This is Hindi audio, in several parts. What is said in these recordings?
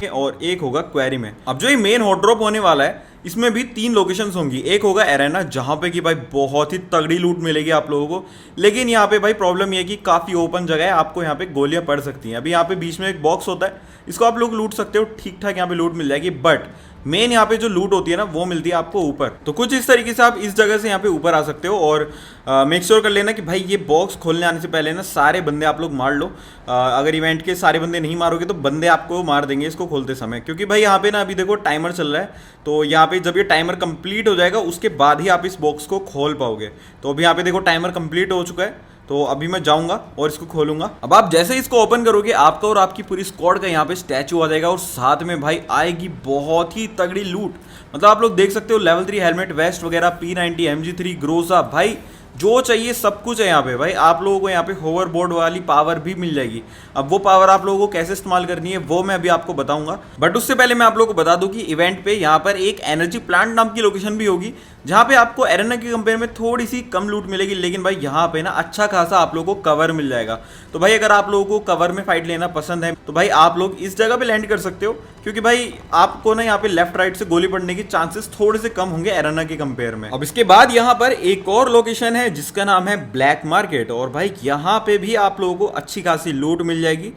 और एक होगा क्वेरी में। अब जो ये मेन हॉट ड्रॉप होने वाला है इसमें भी 3 लोकेशंस होंगी। एक होगा एरेना जहां पे कि भाई बहुत ही तगड़ी लूट मिलेगी आप लोगों को, लेकिन यहाँ पे भाई प्रॉब्लम ये है कि काफ़ी ओपन जगह है, आपको यहाँ पे गोलियां पड़ सकती हैं। अभी यहाँ पे बीच में एक बॉक्स होता है, इसको आप लोग लूट सकते हो, ठीक ठाक यहाँ पे लूट मिल जाएगी, बट मेन यहाँ पे जो लूट होती है ना वो मिलती है आपको ऊपर। तो कुछ इस तरीके से आप इस जगह से यहाँ पे ऊपर आ सकते हो और मेक श्योर कर लेना कि भाई ये बॉक्स खोलने आने से पहले ना सारे बंदे आप लोग मार लो। अगर इवेंट के सारे बंदे नहीं मारोगे तो बंदे आपको मार देंगे इसको खोलते समय, क्योंकि भाई यहाँ पे ना अभी देखो टाइमर चल रहा है, तो यहाँ पे जब ये टाइमर कंप्लीट हो जाएगा उसके बाद ही आप इस बॉक्स को खोल पाओगे। तो अभी यहाँ पे देखो टाइमर कंप्लीट हो चुका है, तो अभी मैं जाऊंगा और इसको खोलूंगा। अब आप जैसे इसको ओपन करोगे आपका और आपकी पूरी स्क्वाड का यहाँ पे स्टैचू आ जाएगा और साथ में भाई आएगी बहुत ही तगड़ी लूट। मतलब आप लोग देख सकते हो लेवल 3 हेलमेट, वेस्ट वगैरह, P90, MG3, ग्रोजा, भाई जो चाहिए सब कुछ है यहाँ पे। भाई आप लोगों को यहाँ पे होवर बोर्ड वाली पावर भी मिल जाएगी। अब वो पावर आप लोगों को कैसे इस्तेमाल करनी है वो मैं अभी आपको बताऊंगा, बट उससे पहले मैं आप लोगों को बता दूं कि इवेंट पे यहाँ पर एक एनर्जी प्लांट नाम की लोकेशन भी होगी, जहाँ पे आपको एरेना के कंपेयर में थोड़ी सी कम लूट मिलेगी, लेकिन भाई यहाँ पे ना अच्छा खासा आप लोगों को कवर मिल जाएगा। तो भाई अगर आप लोगों को कवर में फाइट लेना पसंद है तो भाई आप लोग इस जगह पे लैंड कर सकते हो, क्योंकि भाई आपको ना यहाँ पे लेफ्ट राइट से गोली पड़ने की चांसेस थोड़े से कम होंगे एरेना के कंपेयर में। अब इसके बाद यहाँ पर एक और लोकेशन है जिसका नाम है ब्लैक मार्केट, और भाई यहाँ पे भी आप लोगों को अच्छी खासी लूट मिल जाएगी।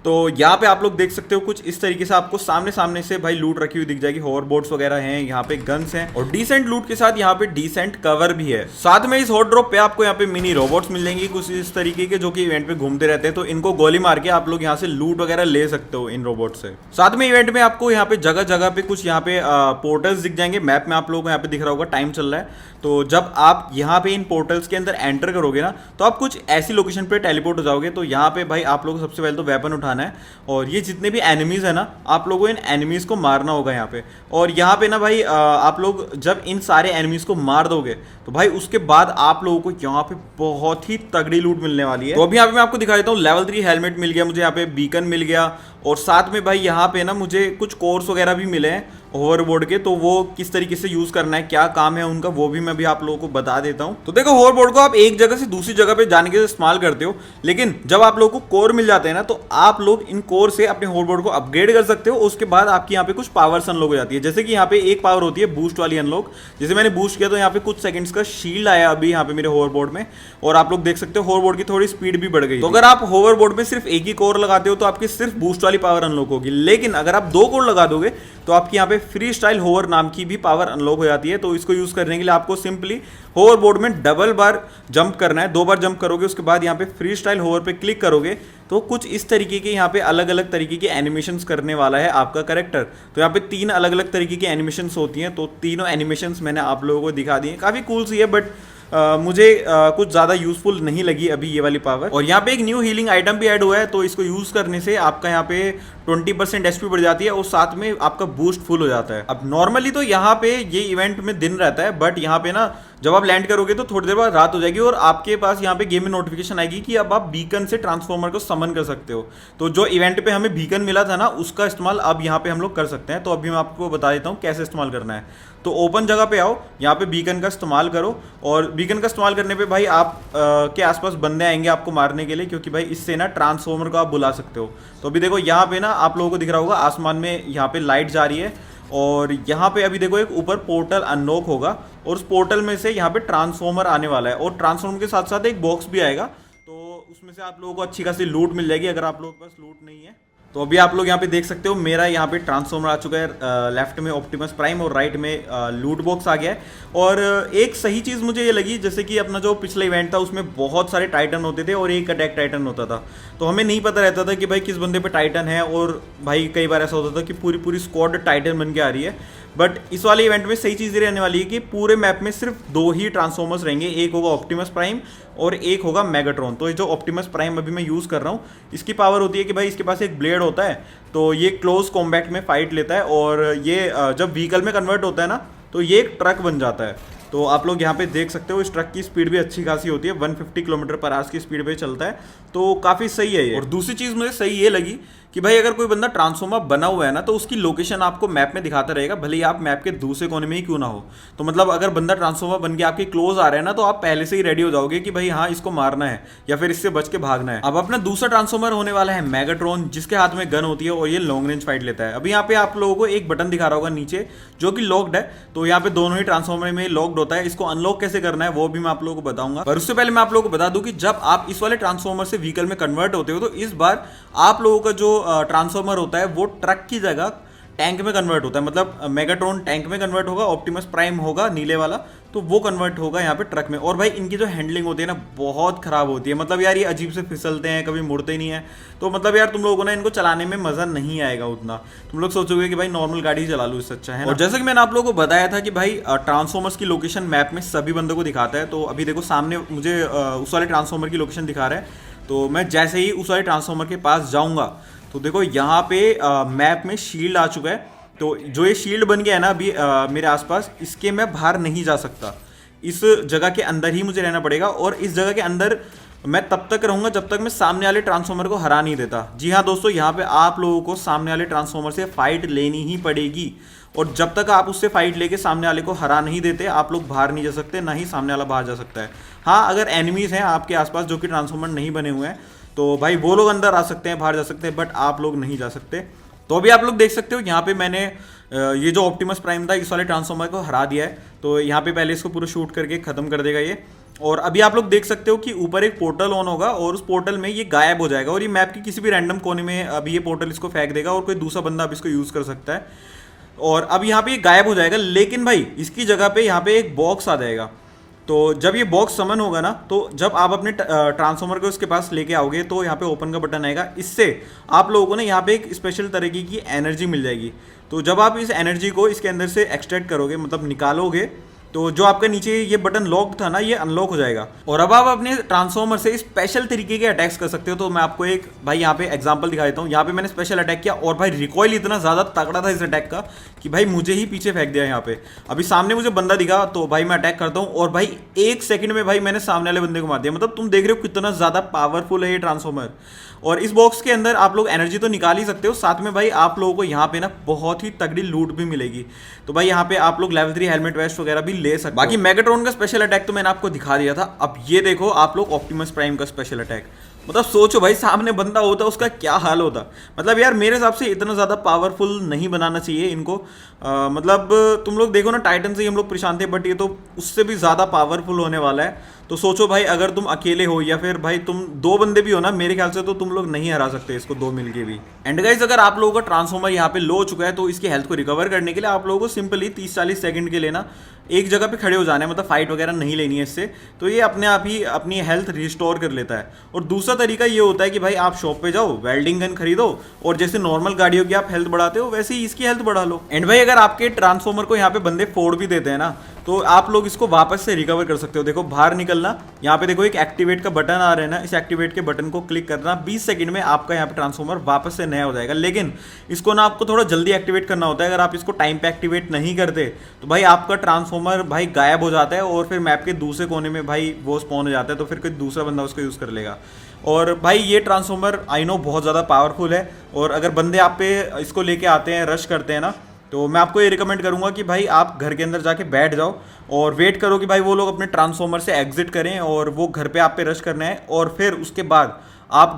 तो यहाँ पे आप लोग देख सकते हो कुछ इस तरीके से आपको सामने सामने से भाई लूट रखी हुई दिख जाएगी। होवरबोर्ड्स वगैरह हैं, यहाँ पे गन्स हैं और डिसेंट लूट के साथ यहाँ पे डिसेंट कवर भी है। साथ में इस हॉट ड्रॉप पे आपको यहाँ पे मिनी रोबोट्स मिल जाएंगी कुछ इस तरीके के, जो कि इवेंट पे घूमते रहते हैं, तो इनको गोली मार के आप लोग यहाँ से लूट वगैरह ले सकते हो इन रोबोट से। साथ में इवेंट में आपको यहाँ पे जगह जगह पे कुछ यहाँ पे पोर्टल्स दिख जाएंगे। मैप में आप लोगों को यहाँ पे दिख रहा होगा टाइम चल रहा है, तो जब आप यहाँ पे इन पोर्टल्स के अंदर एंटर करोगे ना तो आप कुछ ऐसी लोकेशन पे टेलीपोर्ट हो जाओगे। तो यहाँ पे भाई आप लोगों को सबसे पहले तो वेपन उठाना है, और ये जितने भी एनिमीज है ना आप लोगों को इन एनिमीज को मारना होगा यहाँ पे। और यहाँ पे ना भाई आप लोग जब इन सारे एनिमीज को मार दोगे तो भाई उसके बाद आप लोगों को यहाँ पे बहुत ही तगड़ी लूट मिलने वाली है। तो अभी यहाँ पे मैं आपको दिखा देता हूँ। लेवल 3 हेलमेट मिल गया मुझे, यहाँ पे बीकन मिल गया, और साथ में भाई यहाँ पे ना मुझे कुछ कोर्स वगैरह भी मिले हैं होवरबोर्ड के, तो वो किस तरीके से यूज करना है, क्या काम है उनका, वो भी मैं भी आप लोगों को बता देता हूँ। तो देखो होवरबोर्ड को आप एक जगह से दूसरी जगह पे जाने के लिए इस्तेमाल करते हो, लेकिन जब आप लोगों को कोर मिल जाते हैं ना तो आप लोग इन कोर से अपने होवरबोर्ड को अपग्रेड कर सकते हो। उसके बाद आपकी यहाँ पे कुछ पावर्स अनलॉक हो जाती है, जैसे कि यहाँ पे एक पावर होती है बूस्ट वाली अनलॉक। जैसे मैंने बूस्ट किया तो यहाँ पे कुछ सेकंड्स का शील्ड आया अभी यहाँ पे मेरे होवरबोर्ड में, और आप लोग देख सकते हो होवरबोर्ड की थोड़ी स्पीड भी बढ़ गई। तो अगर आप होवरबोर्ड में सिर्फ एक ही कोर लगाते हो तो आपकी सिर्फ बूस्ट वाली पावर अनलॉक होगी, लेकिन अगर आप 2 कोर लगा दोगे तो आपकी यहाँ पे फ्री स्टाइल होवर नाम की भी पावर अनलॉक हो जाती है। तो इसको यूज करने के लिए आपको सिंपली होवर बोर्ड में डबल बार जंप करना है, 2 बार जंप करोगे उसके बाद यहाँ पे फ्री स्टाइल होवर पे क्लिक करोगे तो कुछ इस तरीके के यहाँ पे अलग अलग तरीके के एनिमेशंस करने वाला है आपका कैरेक्टर। तो यहाँ पे 3 अलग अलग तरीके की एनिमेशंस होती हैं, तो तीनों एनिमेशंस मैंने आप लोगों को दिखा दी हैं। काफी कूल सी है, बट मुझे कुछ ज़्यादा यूजफुल नहीं लगी अभी ये वाली पावर। और यहाँ पे एक न्यू हीलिंग आइटम भी ऐड हुआ है, तो इसको यूज़ करने से आपका यहाँ पे 20% एचपी बढ़ जाती है और साथ में आपका बूस्ट फुल हो जाता है। अब नॉर्मली तो यहाँ पे ये इवेंट में दिन रहता है, बट यहाँ पे ना जब आप लैंड करोगे तो थोड़ी देर बाद रात हो जाएगी और आपके पास यहाँ पे गेम में नोटिफिकेशन आएगी कि अब आप बीकन से ट्रांसफॉर्मर को समन कर सकते हो। तो जो इवेंट पे हमें बीकन मिला था ना उसका इस्तेमाल अब यहाँ पे हम लोग कर सकते हैं। तो अभी मैं आपको बता देता हूँ कैसे इस्तेमाल करना है। तो ओपन जगह पे आओ, यहाँ पे बीकन का इस्तेमाल करो, और बीकन का इस्तेमाल करने पे भाई आप के आसपास बंदे आएंगे आपको मारने के लिए, क्योंकि भाई इससे ना ट्रांसफॉर्मर को आप बुला सकते हो। तो अभी देखो यहाँ पे ना आप लोगों को दिख रहा होगा आसमान में यहाँ पे लाइट जा रही है, और यहाँ पे अभी देखो एक ऊपर पोर्टल अनलॉक होगा और उस पोर्टल में से यहाँ पे ट्रांसफॉर्मर आने वाला है, और ट्रांसफॉर्मर के साथ साथ एक बॉक्स भी आएगा। तो उसमें से आप लोगों को अच्छी खासी लूट मिल जाएगी अगर आप लोगों के पास लूट नहीं है। तो अभी आप लोग यहाँ पे देख सकते हो मेरा यहाँ पे ट्रांसफॉर्मर आ चुका है, लेफ्ट में ऑप्टिमस प्राइम और राइट में लूट बॉक्स आ गया है। और एक सही चीज़ मुझे ये लगी, जैसे कि अपना जो पिछला इवेंट था उसमें बहुत सारे टाइटन होते थे और एक अटैक टाइटन होता था, तो हमें नहीं पता रहता था कि भाई किस बंदे पे टाइटन है, और भाई कई बार ऐसा होता था कि पूरी पूरी स्क्वाड टाइटन बन के आ रही है। बट इस वाले इवेंट में सही चीज़ रहने वाली है कि पूरे मैप में सिर्फ 2 ही ट्रांसफॉर्मर्स रहेंगे, एक होगा ऑप्टिमस प्राइम और एक होगा मेगाट्रॉन। तो ये जो ऑप्टिमस प्राइम अभी मैं यूज़ कर रहा हूँ इसकी पावर होती है कि भाई इसके पास एक ब्लेड होता है, तो ये क्लोज कॉम्बैट में फाइट लेता है, और ये जब व्हीकल में कन्वर्ट होता है ना तो ये एक ट्रक बन जाता है। तो आप लोग यहाँ पे देख सकते हो इस ट्रक की स्पीड भी अच्छी खासी होती है, 150 किलोमीटर पर आवर की स्पीड पे चलता है, तो काफ़ी सही है ये। और दूसरी चीज़ मुझे सही ये लगी कि भाई अगर कोई बंदा ट्रांसफॉर्मर बना हुआ है ना तो उसकी लोकेशन आपको मैप में दिखाता रहेगा, भले ही आप मैप के दूसरे कोने में ही क्यों ना हो। तो मतलब अगर बंदा ट्रांसफॉर्मर बन के आपके क्लोज आ रहा है ना तो आप पहले से ही रेडी हो जाओगे कि भाई हाँ इसको मारना है या फिर इससे बच के भागना है। अब अपना दूसरा ट्रांसफॉर्मर होने वाला है मेगाट्रॉन, जिसके हाथ में गन होती है और ये लॉन्ग रेंज फाइट लेता है। अभी यहाँ पे आप लोगों को एक बटन दिखा रहा होगा नीचे जो कि लॉक्ड है, तो यहाँ पे दोनों ही ट्रांसफॉर्मर में लॉक्ड होता है। इसको अनलॉक कैसे करना है वो भी मैं आप लोगों को बताऊंगा, पर उससे पहले मैं आप लोगों को बता दूं कि जब आप इस वाले ट्रांसफॉर्मर से व्हीकल में कन्वर्ट होते हो तो इस बार आप लोगों का जो ट्रांसफॉर्मर होता है वो ट्रक की जगह टैंक में कन्वर्ट होता है। मतलब मेगाट्रॉन टैंक में कन्वर्ट होगा, ऑप्टिमस प्राइम होगा नीले वाला, तो वो कन्वर्ट होगा यहाँ पे ट्रक में। और भाई इनकी जो हैंडलिंग होती है ना बहुत खराब होती है, मतलब यार ये अजीब से फिसलते हैं, कभी मुड़ते नहीं है। तो मतलब यार तुम लोगों को ना इनको चलाने में मजा नहीं आएगा उतना, तुम लोग सोचोगे कि भाई नॉर्मल गाड़ी चला लो, इससे अच्छा है ना। और जैसे कि मैंने आप लोगों को बताया था कि भाई ट्रांसफॉर्मर्स की लोकेशन मैप में सभी बंदों को दिखाता है। तो अभी देखो सामने मुझे उस वाले ट्रांसफॉर्मर की लोकेशन दिखा रहा है, तो मैं जैसे ही उस वाले ट्रांसफॉर्मर के पास जाऊंगा तो देखो यहाँ पे मैप में शील्ड आ चुका है। तो जो ये शील्ड बन गया है ना अभी मेरे आसपास, इसके मैं बाहर नहीं जा सकता, इस जगह के अंदर ही मुझे रहना पड़ेगा। और इस जगह के अंदर मैं तब तक रहूंगा जब तक मैं सामने वाले ट्रांसफॉर्मर को हरा नहीं देता। जी हाँ दोस्तों, यहाँ पे आप लोगों को सामने वाले ट्रांसफॉर्मर से फाइट लेनी ही पड़ेगी, और जब तक आप उससे फाइट लेके सामने वाले को हरा नहीं देते आप लोग बाहर नहीं जा सकते, ना ही सामने वाला बाहर जा सकता है। हाँ, अगर एनिमीज हैं आपके आसपास जो कि ट्रांसफॉर्मर नहीं बने हुए हैं तो भाई वो लोग अंदर आ सकते हैं, बाहर जा सकते हैं, बट आप लोग नहीं जा सकते। तो अभी आप लोग देख सकते हो यहाँ पे मैंने ये जो ऑप्टिमस प्राइम था इस वाले ट्रांसफॉर्मर को हरा दिया है। तो यहाँ पे पहले इसको पूरा शूट करके खत्म कर देगा ये। और अभी आप लोग देख सकते हो कि ऊपर एक पोर्टल ऑन होगा और उस पोर्टल में ये गायब हो जाएगा, और ये मैप के किसी भी रैंडम कोने में अभी ये पोर्टल इसको फेंक देगा और कोई दूसरा बंदा अब इसको यूज़ कर सकता है। और अब यहाँ पे ये गायब हो जाएगा, लेकिन भाई इसकी जगह पे यहाँ पे एक बॉक्स आ जाएगा। तो जब ये बॉक्स समन होगा ना, तो जब आप अपने ट्रांसफॉर्मर को इसके पास लेके आओगे तो यहाँ पे ओपन का बटन आएगा। इससे आप लोगों को ना यहाँ पे एक स्पेशल तरीके की एनर्जी मिल जाएगी। तो जब आप इस एनर्जी को इसके अंदर से एक्सट्रैक्ट करोगे, मतलब निकालोगे, तो जो आपका नीचे ये बटन लॉक था ना ये अनलॉक हो जाएगा। और अब आप अपने ट्रांसफॉर्मर से स्पेशल तरीके के अटैक्स कर सकते हो। तो मैं आपको एक भाई यहाँ पे एग्जांपल दिखा देता हूँ। यहाँ पे मैंने स्पेशल अटैक किया और भाई रिकॉइल इतना ज़्यादा तगड़ा था इस अटैक का कि भाई मुझे ही पीछे फेंक दिया। यहाँ पे अभी सामने मुझे बंदा दिखा तो भाई मैं अटैक करता हूँ और भाई 1 सेकंड में भाई मैंने सामने वाले बंदे को मार दिया। मतलब तुम देख रहे हो कितना ज़्यादा पावरफुल है ये ट्रांसफॉर्मर। और इस बॉक्स के अंदर आप लोग एनर्जी तो निकाल ही सकते हो, साथ में भाई आप लोगों को यहाँ पे ना बहुत ही तगड़ी लूट भी मिलेगी। तो भाई यहाँ पे आप लोग लेवल 3 हेलमेट वेस्ट वगैरह भी ले सकते हो। बाकी मेगाट्रॉन का स्पेशल अटैक तो मैंने आपको दिखा दिया था। अब ये देखो आप लोग ऑप्टिमस प्राइम का स्पेशल अटैक, मतलब सोचो भाई सामने बंदा होता उसका क्या हाल होता। मतलब यार मेरे हिसाब से इतना ज़्यादा पावरफुल नहीं बनाना चाहिए इनको। मतलब तुम लोग देखो ना, टाइटन से ही हम लोग परेशान थे, बट ये तो उससे भी ज़्यादा पावरफुल होने वाला है। तो सोचो भाई अगर तुम अकेले हो या फिर भाई तुम 2 बंदे भी हो ना, मेरे ख्याल से तो तुम लोग नहीं हरा सकते इसको 2 मिलके भी। एंड गाइस अगर आप लोगों का ट्रांसफॉर्मर यहाँ पे लो हो चुका है तो इसकी हेल्थ को रिकवर करने के लिए आप लोगों को सिंपली 30-40 सेकंड के लिए ना एक जगह पे खड़े हो जाना है, मतलब फाइट वगैरह नहीं लेनी है इससे। तो ये अपने आप ही अपनी हेल्थ रिस्टोर कर लेता है। और दूसरा तरीका ये होता है कि भाई आप शॉप पे जाओ, वेल्डिंग गन खरीदो और जैसे नॉर्मल गाड़ियों की आप हेल्थ बढ़ाते हो वैसे ही इसकी हेल्थ बढ़ा लो। एंड भाई अगर आपके ट्रांसफॉर्मर को यहाँ पे बंदे फोड़ भी देते हैं ना तो आप लोग इसको वापस से रिकवर कर सकते हो। देखो बाहर निकलना, यहाँ पे देखो एक एक्टिवेट का बटन आ रहा है ना, इस एक्टिवेट के बटन को क्लिक करना, 20 सेकंड में आपका यहाँ पे ट्रांसफॉर्मर वापस से नया हो जाएगा। लेकिन इसको ना आपको थोड़ा जल्दी एक्टिवेट करना होता है। अगर आप इसको टाइम पे एक्टिवेट नहीं करते तो भाई आपका ट्रांसफॉर्मर भाई गायब हो जाता है और फिर मैप के दूसरे कोने में भाई वो स्पॉन हो जाता है, तो फिर कोई दूसरा बंदा उसको यूज़ कर लेगा। और भाई ये ट्रांसफॉर्मर आई नो बहुत ज़्यादा पावरफुल है, और अगर बंदे आप पे इसको लेके आते हैं, रश करते हैं ना, तो मैं आपको ये रिकमेंड करूंगा कि भाई आप घर के अंदर जाके बैठ जाओ और वेट करो कि भाई वो लोग अपने ट्रांसफॉर्मर से एग्जिट करें और वो घर पे आप पे रश करना है, और फिर उसके बाद आप